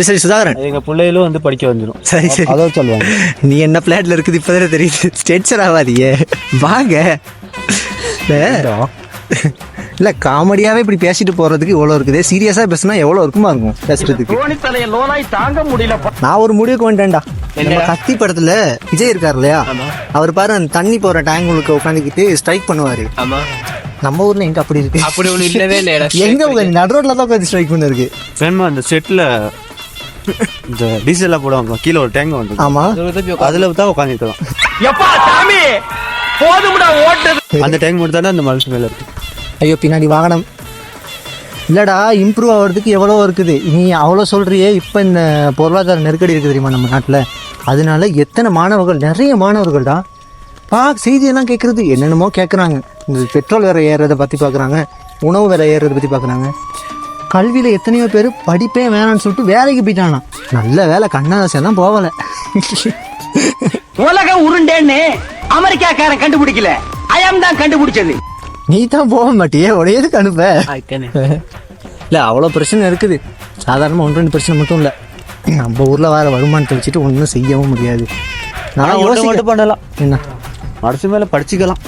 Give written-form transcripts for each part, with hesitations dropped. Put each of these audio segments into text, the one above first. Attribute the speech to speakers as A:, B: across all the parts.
A: சரி சுதாகரன்,
B: எங்கள் பிள்ளைகளும் வந்து படிக்க வந்துடும்.
A: சரி சரி
B: அதான் சொல்லுவாங்க.
A: நீ என்ன பிளாட்ல இருக்குது இப்போதானே தெரியுது. ஸ்டேட்சர் ஆகாதியே வாங்க. இல்லை காமெடியாகவே இப்படி பேசிட்டு போகிறதுக்கு இவ்வளோ இருக்குது. சீரியஸாக பேசுனா எவ்வளோ இருக்குமா இருக்கும் பேசுறதுக்கு.
C: தாங்க முடியல.
A: நான் ஒரு முடிவுக்கு வந்துட்டேன்டா. நம்ம கத்தி படத்தில் விஜய் இருக்கார் இல்லையா, அவர் பாரு அந்த தண்ணி போகிற டேங்குளுக்கு உட்காந்துக்கிட்டு ஸ்ட்ரைக் பண்ணுவார். நம்ம ஊரில் எங்கே அப்படி இருக்கு?
C: அப்படி ஒன்று இல்லவே இல்லை.
A: எங்கே உட்காந்து நடு ரோட்டில் தான் உட்காந்து ஸ்ட்ரைக் பண்ணிருக்கு.
B: வேணுமா அந்த செட்டில் இந்த டீசல்லாம் போடுவாங்க, கீழே ஒரு டேங்க் வந்து.
A: ஆமாம்,
B: அதில் தான் உட்காந்துருக்கலாம்.
C: எப்பா சாமி போதும்டா ஓட்டுறது.
B: அந்த டேங்க் மட்டும் தானே அந்த மனுஷன் மேலே இருக்கு.
A: ஐயோ பின்னாடி வாகனம் இல்லைடா. இம்ப்ரூவ் ஆகிறதுக்கு எவ்வளோ இருக்குது. நீ அவ்வளோ சொல்கிறியே. இப்போ இந்த பொருளாதார நெருக்கடி இருக்குது தெரியுமா நம்ம நாட்டில். அதனால எத்தனை மாணவர்கள், நிறைய மாணவர்கள் தான் செய்தியெல்லாம் கேட்குறது என்னென்னமோ கேட்குறாங்க. இந்த பெட்ரோல் வேறு ஏறுறதை பற்றி பார்க்குறாங்க, உணவு வேறு ஏறுறதை பற்றி பார்க்குறாங்க. கல்வியில் எத்தனையோ பேர் படிப்பே வேணான்னு சொல்லிட்டு வேலைக்கு போயிட்டானா. நல்ல வேலை கண்ணாதாசன் தான் போகலை.
C: உலக உருண்டேன்னு அமெரிக்காக்காரன் கண்டுபிடிக்கல, அயம் தான் கண்டுபிடிச்சது.
A: நீ தான் போக மாட்டியே, உடையதுக்கு அனுப்ப. இல்லை அவ்வளோ பிரச்சனை இருக்குது. சாதாரணமாக 1-2 பிரச்சனை மட்டும் இல்லை. நம்ம ஊரில் வர வருமானத்தை வச்சுட்டு ஒன்றும் செய்யவும் முடியாது. நான்
B: மட்டும் பண்ணலாம்.
A: என்ன
B: அடுத்த மேலே படிச்சுக்கலாம்.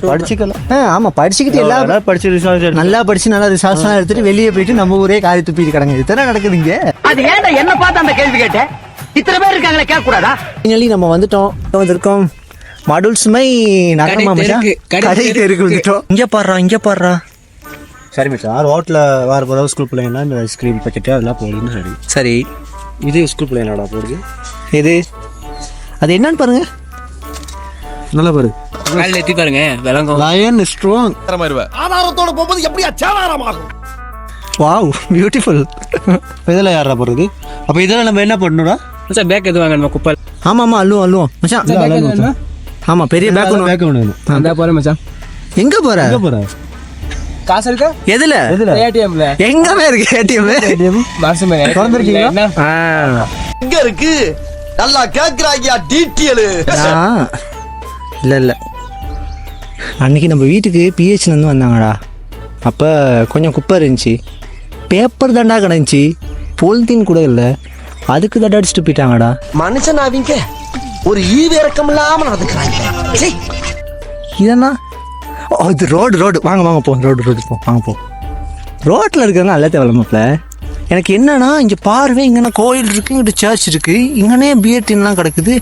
A: படிச்சுக்கலாம். ஆமாம், படிச்சுக்கிட்டு எல்லாரும்
B: படிச்சு ரிசல்ட்
A: நல்லா படிச்சு நல்லா ரிசல்ட்ஸ்லாம் எடுத்துட்டு வெளியே போயிட்டு நம்ம ஊரே காரி துப்பிட்டு கிடங்க. இதுதானே நடக்குதுங்க.
C: அது ஏன்டா என்ன பார்த்து அந்த கேள்வி கேட்டேன்? இத்தனை பேர் இருக்காங்களே, கேட்க கூடாதா?
A: நம்ம வந்திருக்கோம் மாடுல்ஸ்மை நகரமா கடை தெருக்கு வந்துட்டோம். இங்கே பாடுறா.
B: சரி மச்சான், ரோட்டில் வேறு போகிற ஸ்கூல் பிள்ளைங்கன்னா இந்த ஐஸ்கிரீம் பாக்கெட்டு அதெல்லாம் போடுதுன்னு. சரி
A: சரி,
B: இது ஸ்கூல் பிள்ளைங்களோட போடுது.
A: இது அது என்னன்னு பாருங்க.
B: நல்லா பாரு,
C: எத்தி பாருங்க விளங்கும்.
B: லயன் ஸ்ட்ராங்
C: ஆதாரத்தோட போகும்போது எப்படியா சேதாரமாகும்.
A: Wow beautiful.
B: இதெல்லாம் யாரா போடுறது? அப்போ இதெல்லாம் நம்ம என்ன பண்ணணும்டா?
C: மச்சான் பேக் எது வாங்க நம்ம குப்பை.
A: ஆமாம் அள்ளுவோம் மச்சான். ஆமாம், பெரிய பேக் ஒன்று.
B: பேக் ஒன்று
C: அந்த போகிறேன் மச்சான்.
A: எங்கே போகிற?
C: காசு இருக்கா?
A: எதுல?
C: ஏடிஎம்ல.
A: எங்கமே இருக்கு ஏடிஎம்.
C: மாசமே திறந்துருக்கீங்களா?
D: எங்க இருக்கு? நல்லா கேக்குறாங்க டீட்டெயில்.
A: இல்லை அன்னைக்கு நம்ம வீட்டுக்கு பிஹெச்லேருந்து வந்தாங்கடா. அப்போ கொஞ்சம் குப்பை இருந்துச்சு, பேப்பர் தண்டா கிடந்துச்சு, போல்தீன் கூட இல்லை. அதுக்கு தண்டா அடிச்சுட்டு போயிட்டாங்கடா.
D: மனுஷன் அவங்க ஒரு ஈவிரக்கம் இல்லாம நடந்துக்கிறாங்க.
A: இதென்னா இது ரோடு வாங்க போ. ரோடு போ, வாங்க போ. ரோட்டில் இருக்கிறதுனா நல்லா தேவையில்லமாப்ல. எனக்கு என்னன்னா இங்கே பாருவே, இங்கன்னா கோயில் இருக்குது, இங்கிட்ட சர்ச் இருக்குது, இங்கனே பிஎட்டின்லாம் கிடக்குது.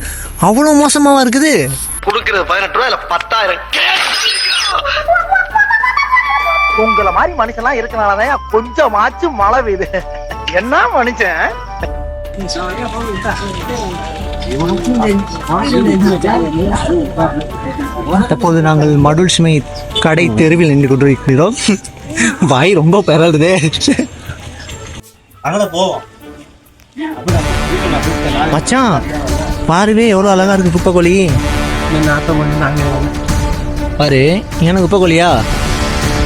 A: அவ்வளோ மோசமாக இருக்குது.
D: கொடுக்கறது 18 ரூபாய் இல்ல 10,000.
C: உங்களை மாதிரி மனுஷன்லாம் இருக்கனாலதான் கொஞ்சமாச்சும் மழை பெய்யுது. என்ன மனுஷன்.
A: தற்போது நாங்கள் மடுல்ஸ்மை கடை தெருவில் நின்று கொண்டிருக்கிறோம். வாய் ரொம்ப பெறலுதே. மச்சான் பாருவே எவ்வளோ அழகா இருக்கு குப்பைக்கோழி. பாரு, இங்கே குப்பைக்கோழியா?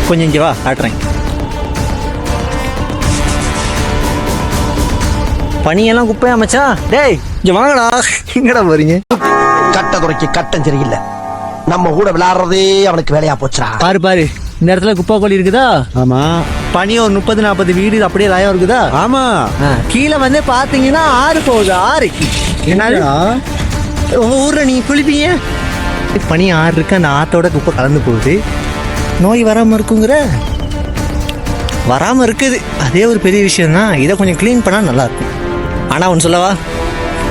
A: கொஞ்சம் இங்கே வா, காட்டுறேன். பனியெல்லாம் குப்பையா மச்சான்? டேய் இங்கே வாங்கடா. எங்கடா போறீங்க?
D: கட்ட குறைக்கு கட்டம் சரியில்லை. நம்ம கூட விளையாடுறதே அவனுக்கு வேலையா போச்சுடா.
A: பாரு இந்த இடத்துல குப்பைக்கோழி இருக்குதா?
B: ஆமா.
A: பனி ஒரு 30-40 வீடு அப்படியே லயம் இருக்குதா?
B: ஆமா.
A: கீழே வந்து பாத்தீங்கன்னா ஆறு போகுது. ஆறு என்னடா உங்க ஊர்ல நீங்க குளிப்பீங்க? பனி ஆறு இருக்கு, அந்த ஆத்தோட குப்பை கலந்து போகுது. நோய் வராம இருக்குங்கிற வராம இருக்குது. அதே ஒரு பெரிய விஷயம் தான். இதை கொஞ்சம் க்ளீன் பண்ணா நல்லா இருக்கும். ஆனா ஒன்று சொல்லவா,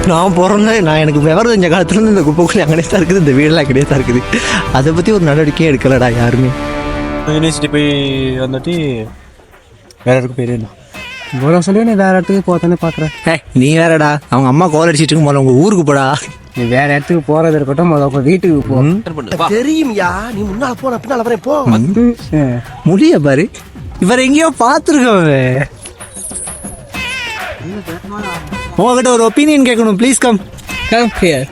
A: நான் எனக்கு விவரம் தெரிஞ்ச காலத்துலேருந்து இந்த குப்பைக்குள்ளே அங்கே தான் இருக்குது, இந்த வீடெல்லாம் கிடையாது தான் இருக்குது. அதை பற்றி ஒரு நடவடிக்கையே எடுக்கலடா யாருமே.
B: யூனிவர்சிட்டி போய் வந்துட்டு வேற இடத்துக்கு போயிடுவேன்.
A: இவ்வளோ சொல்லி நீ வேற இடத்துக்கு போத்தானே பார்க்குறேன். நீ வேறடா, அவங்க அம்மா கோல் அடிச்சிட்டு இருக்கும் போல உங்கள் ஊருக்கு போடா.
C: நீ வேற இடத்துக்கு போறது இருக்கட்டும், உங்க வீட்டுக்கு போ.
D: தெரியும்யா, நீ முன்னால போன பின்னால வரேன் போ.
A: முடிய பாரு, இவர் எங்கேயோ பார்த்துருக்கோம். உங்ககிட்ட ஒரு ஒப்பீனியன் கேட்கணும். Please come
C: here.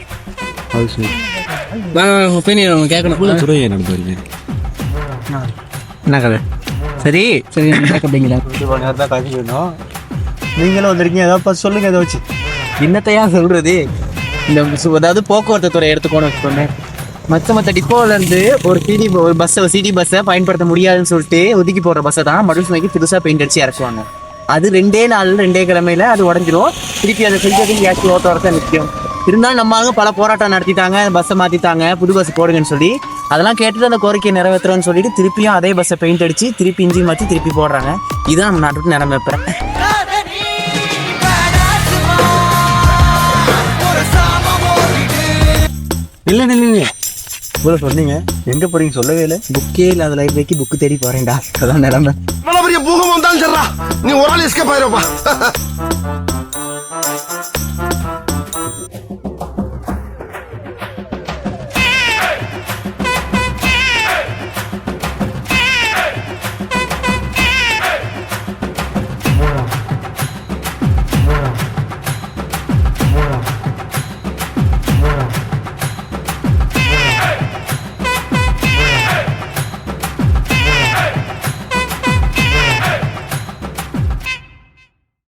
C: ஒப்பீனியன் கேட்கணும்.
A: என்ன கதை? சரி
C: அப்படிங்களா?
B: நீங்களும் வந்திருக்கீங்க, ஏதாவது பார்த்து சொல்லுங்க. அதை வச்சு
A: என்னத்தையா சொல்றது?
C: இந்த அதாவது போக்குவரத்து துறை எடுத்துக்கோன்னு வச்சுக்கோங்க. மற்ற டிப்போலேருந்து ஒரு சிட்டி பஸ்ஸை பயன்படுத்த முடியாதுன்னு சொல்லிட்டு ஒதுக்கி போடுற பஸ்ஸை தான் மடுல்ஸ்மைக்கு புதுசாக பெயிண்ட் அடிச்சு இறக்குவாங்க.
E: அது 2 நாள்ல 2 கிழமையில அது உடஞ்சிரும். திருப்பி அதை செஞ்சதுக்கு ஏற்றி ஓட்ட நிற்கும். இருந்தாலும் நம்ம ஆளுங்க பல போராட்டம் நடத்திட்டாங்க, பஸ்ஸை மாற்றிட்டாங்க, புது பஸ் போடுங்கன்னு சொல்லி. அதெல்லாம் கேட்டுட்டு அந்த கோரிக்கையை நிறைவேற்றுறோன்னு சொல்லிட்டு திருப்பியும் அதே பஸ்ஸை பெயிண்ட் அடிச்சு திருப்பி இன்ஜின் மாற்றி திருப்பி போடுறாங்க. இதுதான் நம்ம நாட்டுக்கு நிலைமை இப்போ.
B: இல்லை இவ்வளோ சொன்னீங்க, எங்கே போகிறீங்க சொல்லவே இல்லை.
E: புக்கே இல்லாத லைப்ரரிக்கு புக்கு தேடி போகிறேன்டா. அதான் நிலைமை.
D: இவ்வளவு பெரிய பூகம் வந்தாலும் சரிடா, நீ ஒரு ஆள் எஸ்கேப் ஆயிருப்பா.